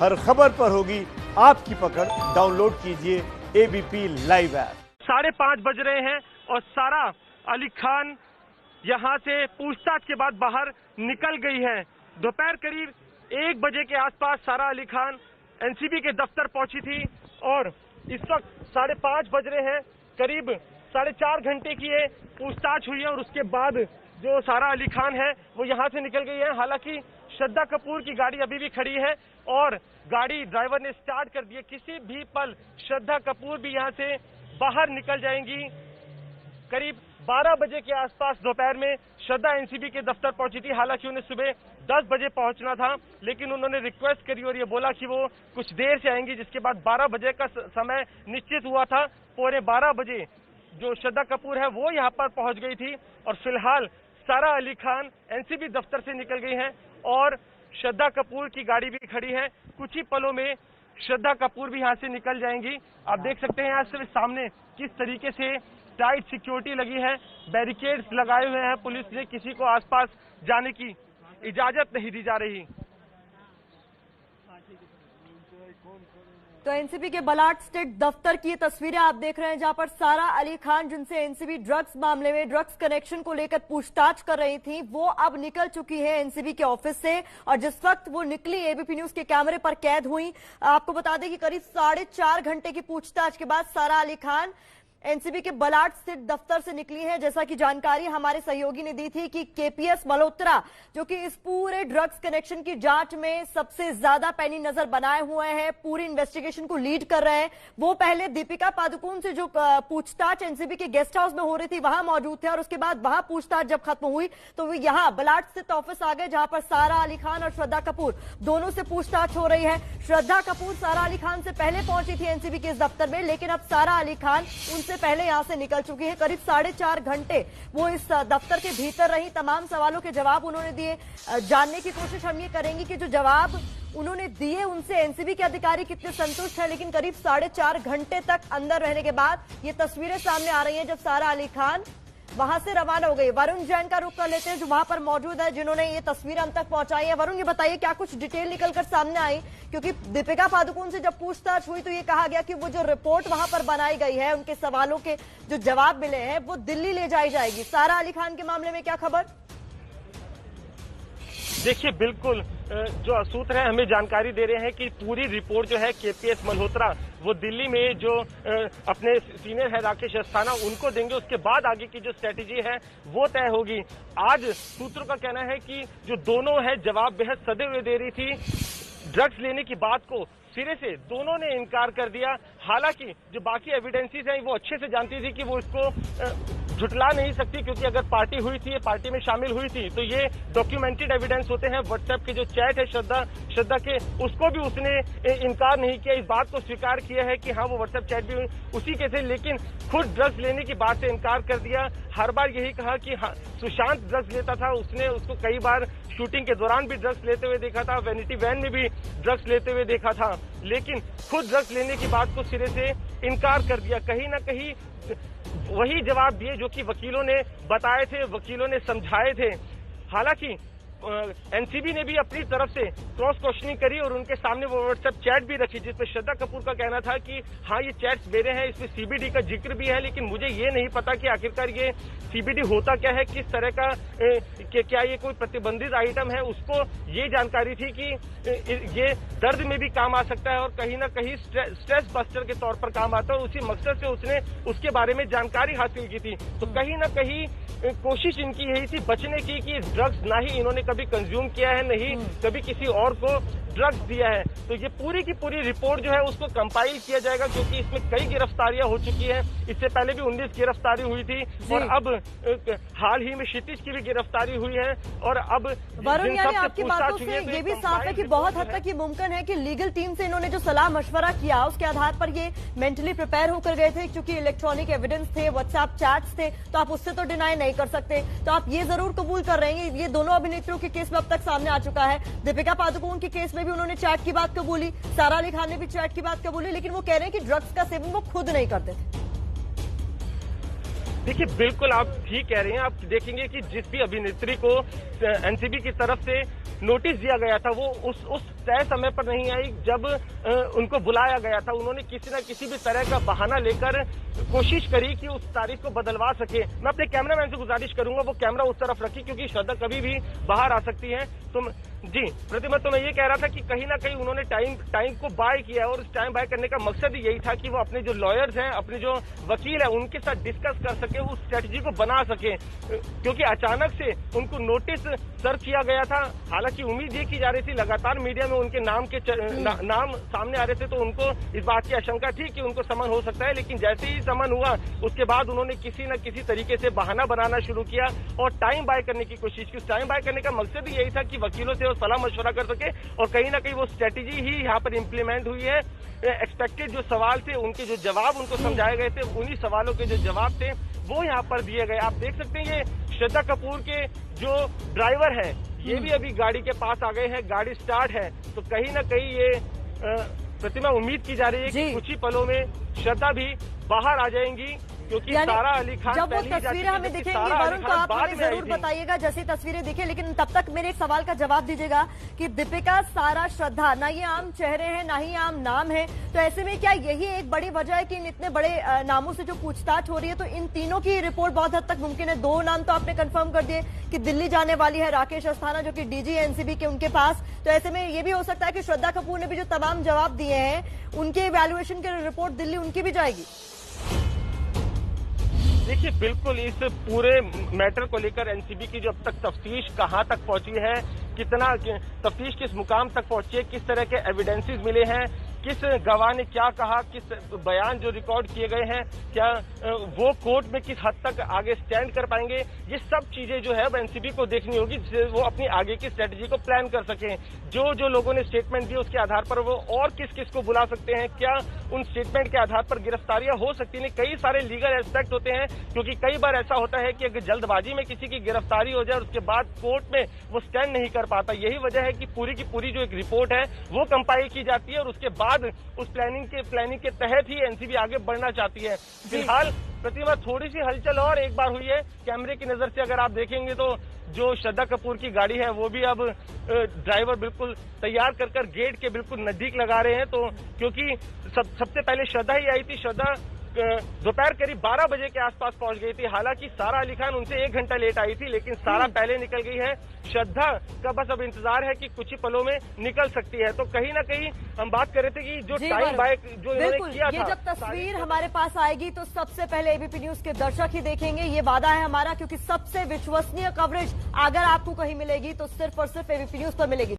हर खबर पर होगी आपकी पकड़। डाउनलोड कीजिए एबीपी लाइव ऐप। 5:30 बज रहे हैं और सारा अली खान यहां से पूछताछ के बाद बाहर निकल गई है। दोपहर करीब 1 बजे के आसपास सारा अली खान एनसीबी के दफ्तर पहुंची थी और इस वक्त 5:30 बज रहे हैं। करीब 4.5 घंटे की ये पूछताछ हुई है और उसके बाद जो सारा अली खान है वो यहां से निकल गई है। हालांकि श्रद्धा कपूर की गाड़ी अभी भी खड़ी है और गाड़ी ड्राइवर ने स्टार्ट कर दी है। किसी भी पल श्रद्धा कपूर भी यहां से बाहर निकल जाएंगी। करीब 12 बजे के आसपास दोपहर में श्रद्धा एनसीबी के दफ्तर पहुंची थी। हालांकि उन्हें सुबह 10 बजे पहुंचना था, लेकिन उन्होंने रिक्वेस्ट करी और ये बोला कि वो कुछ देर से आएंगी, जिसके बाद 12 बजे का समय निश्चित हुआ था। 12:15 बजे जो श्रद्धा कपूर है वो यहाँ पर पहुंच गई थी और फिलहाल सारा अली खान एनसीबी दफ्तर से निकल गई हैं और श्रद्धा कपूर की गाड़ी भी खड़ी है। कुछ ही पलों में श्रद्धा कपूर भी यहाँ से निकल जाएंगी। आप देख सकते हैं यहाँ से सामने किस तरीके से टाइट सिक्योरिटी लगी है, बैरिकेड्स लगाए हुए हैं। पुलिस ने किसी को आसपास जाने की इजाजत नहीं दी जा रही। तो एनसीबी के बलाट स्टेट दफ्तर की ये तस्वीरें आप देख रहे हैं, जहां पर सारा अली खान, जिनसे एनसीबी ड्रग्स मामले में ड्रग्स कनेक्शन को लेकर पूछताछ कर रही थी, वो अब निकल चुकी है एनसीबी के ऑफिस से। और जिस वक्त वो निकली, एबीपी न्यूज के कैमरे पर कैद हुई। आपको बता दें कि करीब 4.5 घंटे की पूछताछ के बाद सारा अली खान एनसीबी के बलाट स्थित दफ्तर से निकली है। जैसा कि जानकारी हमारे सहयोगी ने दी थी कि केपीएस मल्होत्रा, जो कि इस पूरे ड्रग्स कनेक्शन की जांच में सबसे ज्यादा पैनी नजर बनाए हुए हैं, पूरी इन्वेस्टिगेशन को लीड कर रहे हैं, वो पहले दीपिका पादुकोण से जो पूछताछ एनसीबी के गेस्ट हाउस में हो रही थी वहां मौजूद थे और उसके बाद वहां पूछताछ जब खत्म हुई तो वो यहाँ बलाट स्थित ऑफिस आ गए, जहां पर सारा अली खान और श्रद्धा कपूर दोनों से पूछताछ हो रही है। श्रद्धा कपूर सारा अली खान से पहले पहुंची थी एनसीबी के इस दफ्तर में, लेकिन अब सारा अली खान से पहले यहां से निकल चुकी है। करीब 4.5 घंटे वो इस दफ्तर के भीतर रही। तमाम सवालों के जवाब उन्होंने दिए। जानने की कोशिश हम ये करेंगे कि जो जवाब उन्होंने दिए उनसे एनसीबी के अधिकारी कितने संतुष्ट हैं। लेकिन करीब 4.5 घंटे तक अंदर रहने के बाद ये तस्वीरें सामने आ रही हैं जब सारा अली खान वहां से रवाना हो गई। वरुण जैन का रुख कर लेते हैं, जो वहां पर मौजूद है, जिन्होंने ये तस्वीर हम तक पहुंचाई है। वरुण, ये बताइए क्या कुछ डिटेल निकलकर सामने आई, क्योंकि दीपिका पादुकोण से जब पूछताछ हुई तो ये कहा गया कि वो जो रिपोर्ट वहां पर बनाई गई है, उनके सवालों के जो जवाब मिले हैं वो दिल्ली ले जाई जाएगी। सारा अली खान के मामले में क्या खबर? देखिए, बिल्कुल जो सूत्र है हमें जानकारी दे रहे हैं कि पूरी रिपोर्ट जो है केपीएस मल्होत्रा वो दिल्ली में जो अपने सीनियर है राकेश अस्थाना उनको देंगे। उसके बाद आगे की जो स्ट्रेटेजी है वो तय होगी। आज सूत्रों का कहना है कि जो दोनों है जवाब बेहद सदे हुए दे रही थी। ड्रग्स लेने की बात को सिरे से दोनों ने इनकार कर दिया। हालांकि जो बाकी एविडेंसेस हैं वो अच्छे से जानती थी कि वो इसको झुटला नहीं सकती, क्योंकि अगर पार्टी हुई थी, पार्टी में शामिल हुई थी, तो ये डॉक्यूमेंटेड एविडेंस होते हैं। व्हाट्सएप के जो चैट है श्रद्धा के, उसको भी उसने इनकार नहीं किया। इस बात को स्वीकार किया है कि हाँ वो व्हाट्सएप चैट भी उसी के थे, लेकिन खुद ड्रग्स लेने की बात से इनकार कर दिया। हर बार यही कहा कि हाँ सुशांत ड्रग्स लेता था, उसने उसको कई बार शूटिंग के दौरान भी ड्रग्स लेते हुए देखा था, वैनिटी वैन में भी ड्रग्स लेते हुए देखा था, लेकिन खुद ड्रग्स लेने की बात को सिरे से इनकार कर दिया। कहीं ना कहीं वही जवाब दिए जो कि वकीलों ने बताए थे, वकीलों ने समझाए थे। हालांकि एनसीबी ने भी अपनी तरफ से क्रॉस क्वेश्चनिंग करी और उनके सामने वो व्हाट्सएप चैट भी रखी, जिसमें श्रद्धा कपूर का कहना था कि हाँ ये चैट्स मेरे हैं, इसमें सीबीडी का जिक्र भी है, लेकिन मुझे ये नहीं पता कि आखिरकार ये सीबीडी होता क्या है, किस तरह का क्या ये कोई प्रतिबंधित आइटम है। उसको ये जानकारी थी कि ये दर्द में भी काम आ सकता है और कहीं ना कहीं स्ट्रेस बस्टर के तौर पर काम आता है। उसी मकसद से उसने उसके बारे में जानकारी हासिल की थी। तो कहीं ना कहीं कोशिश इनकी यही थी बचने की कि ड्रग्स ना ही इन्होंने कभी कंज्यूम किया है, नहीं कभी किसी और को ड्रग्स दिया है। तो ये पूरी की पूरी रिपोर्ट जो है उसको कंपाइल किया जाएगा, क्योंकि इसमें कई गिरफ्तारियां हो चुकी हैं। इससे पहले भी 19 गिरफ्तारी हुई थी और अब हाल ही में क्षितिज की भी गिरफ्तारी हुई है। और अब वरुण, यानी आपकी बातों से ये भी साफ है कि बहुत हद तक ये मुमकिन है कि लीगल टीम से इन्होंने जो सलाह मशवरा किया उसके आधार पर ये मेंटली प्रिपेयर होकर गए थे, क्योंकि इलेक्ट्रॉनिक एविडेंस थे, व्हाट्सएप चैट्स थे, तो आप उससे तो डिनाई नहीं कर सकते। तो आप ये जरूर कबूल कर रहे हैं, ये दोनों अभिनेत्रियों के केस में अब तक सामने आ चुका है। दीपिका पादुकोण के केस में भी उन्होंने चैट की बात कबूली, सारा अली खान ने भी चैट की बात कबूली, लेकिन वो कह रहे हैं कि ड्रग्स का सेवन वो खुद नहीं करते थे। देखिए, बिल्कुल आप ठीक कह रहे हैं। आप देखेंगे कि जिस भी अभिनेत्री को एनसीबी की तरफ से नोटिस दिया गया था वो उस तय समय पर नहीं आई जब उनको बुलाया गया था। उन्होंने किसी न किसी भी तरह का बहाना लेकर कोशिश करी कि उस तारीख को बदलवा सके। मैं अपने कैमरामैन से गुजारिश करूंगा वो कैमरा उस तरफ रखी, क्योंकि श्रद्धा कभी भी बाहर आ सकती है। तो जी प्रतिमा, तो मैं ये कह रहा था कि कहीं ना कहीं उन्होंने टाइम को बाय किया है और उस टाइम बाय करने का मकसद ही यही था कि वो अपने जो लॉयर्स हैं, अपने जो वकील है, उनके साथ डिस्कस कर सके, उस स्ट्रेटजी को बना सके, क्योंकि अचानक से उनको नोटिस सर्व किया गया था। हालांकि उम्मीद ये की जा रही थी, लगातार मीडिया में उनके नाम सामने आ रहे थे, तो उनको इस बात की आशंका थी कि उनको समन हो सकता है। लेकिन जैसे ही समन हुआ उसके बाद उन्होंने किसी न किसी तरीके से बहाना बनाना शुरू किया और टाइम बाय करने की कोशिश की। उस टाइम बाय करने का मकसद ही यही था कि वकीलों से वो सलाह मशवरा कर सके और कहीं ना कहीं वो स्ट्रेटेजी ही यहाँ पर इम्प्लीमेंट हुई है। एक्सपेक्टेड जो सवाल थे, उनके जो जवाब उनको समझाए गए थे, उन्हीं सवालों के जो जवाब थे वो यहाँ पर दिए गए। आप देख सकते हैं ये श्रद्धा कपूर के जो ड्राइवर है ये भी अभी गाड़ी के पास आ गए हैं, गाड़ी स्टार्ट है। तो कहीं ना कहीं ये प्रतिमा उम्मीद की जा रही है कि कुछ ही पलों में श्रद्धा भी बाहर आ जाएंगी, क्योंकि सारा अली खान जब वो तस्वीरें हमें दिखेंगी वरुण, तो आप हमें जरूर बताइएगा जैसी तस्वीरें दिखे। लेकिन तब तक मेरे एक सवाल का जवाब दीजिएगा कि दीपिका, सारा, श्रद्धा, ना ये आम चेहरे हैं ना ही आम नाम है, तो ऐसे में क्या यही एक बड़ी वजह है कि इन इतने बड़े नामों से जो पूछताछ हो रही है, तो इन तीनों की रिपोर्ट बहुत हद तक मुमकिन है। 2 नाम तो आपने कंफर्म कर दिए कि दिल्ली जाने वाली है राकेश अस्थाना, जो कि डीजी एनसीबी के उनके पास। तो ऐसे में ये भी हो सकता है कि श्रद्धा कपूर ने भी जो तमाम जवाब दिए हैं उनके इवैल्यूएशन की रिपोर्ट दिल्ली उनकी भी जाएगी। देखिए, बिल्कुल इस पूरे मैटर को लेकर एनसीबी की जो अब तक तफ्तीश कहां तक पहुंची है, कितना तफ्तीश किस मुकाम तक पहुंची है, किस तरह के एविडेंसेस मिले हैं, किस गवाह ने क्या कहा, किस बयान जो रिकॉर्ड किए गए हैं, क्या वो कोर्ट में किस हद तक आगे स्टैंड कर पाएंगे, ये सब चीजें जो है अब एनसीबी को देखनी होगी, जिससे वो अपनी आगे की स्ट्रेटजी को प्लान कर सकें। जो लोगों ने स्टेटमेंट दिए उसके आधार पर वो और किस को बुला सकते हैं, क्या उन स्टेटमेंट के आधार पर गिरफ्तारियां हो सकती हैं। कई सारे लीगल एस्पेक्ट होते हैं, क्योंकि कई बार ऐसा होता है कि अगर जल्दबाजी में किसी की गिरफ्तारी हो जाए और उसके बाद कोर्ट में वो स्टैंड नहीं कर पाता। यही वजह है कि पूरी की पूरी जो एक रिपोर्ट है वो कंपाइल की जाती है और उसके बाद उस प्लानिंग के तहत ही एनसीबी आगे बढ़ना चाहती है। फिलहाल प्रतिमा थोड़ी सी हलचल और एक बार हुई है। कैमरे की नजर से अगर आप देखेंगे तो जो श्रद्धा कपूर की गाड़ी है वो भी अब ड्राइवर बिल्कुल तैयार कर गेट के बिल्कुल नजदीक लगा रहे हैं। तो क्योंकि सबसे पहले श्रद्धा ही आई थी। श्रद्धा दोपहर करीब 12 बजे के आसपास पहुंच गई थी। हालांकि सारा अली खान उनसे 1 घंटा लेट आई थी, लेकिन सारा पहले निकल गई है। श्रद्धा का बस अब इंतजार है कि कुछ ही पलों में निकल सकती है। तो कहीं ना कहीं हम बात कर रहे थे कि जो टाइम बाय जो इन्होंने किया था, ये जब तस्वीर हमारे पास आएगी तो सबसे पहले एबीपी न्यूज के दर्शक ही देखेंगे, ये वादा है हमारा, क्योंकि सबसे विश्वसनीय कवरेज अगर आपको कहीं मिलेगी तो सिर्फ और सिर्फ एबीपी न्यूज पर मिलेगी।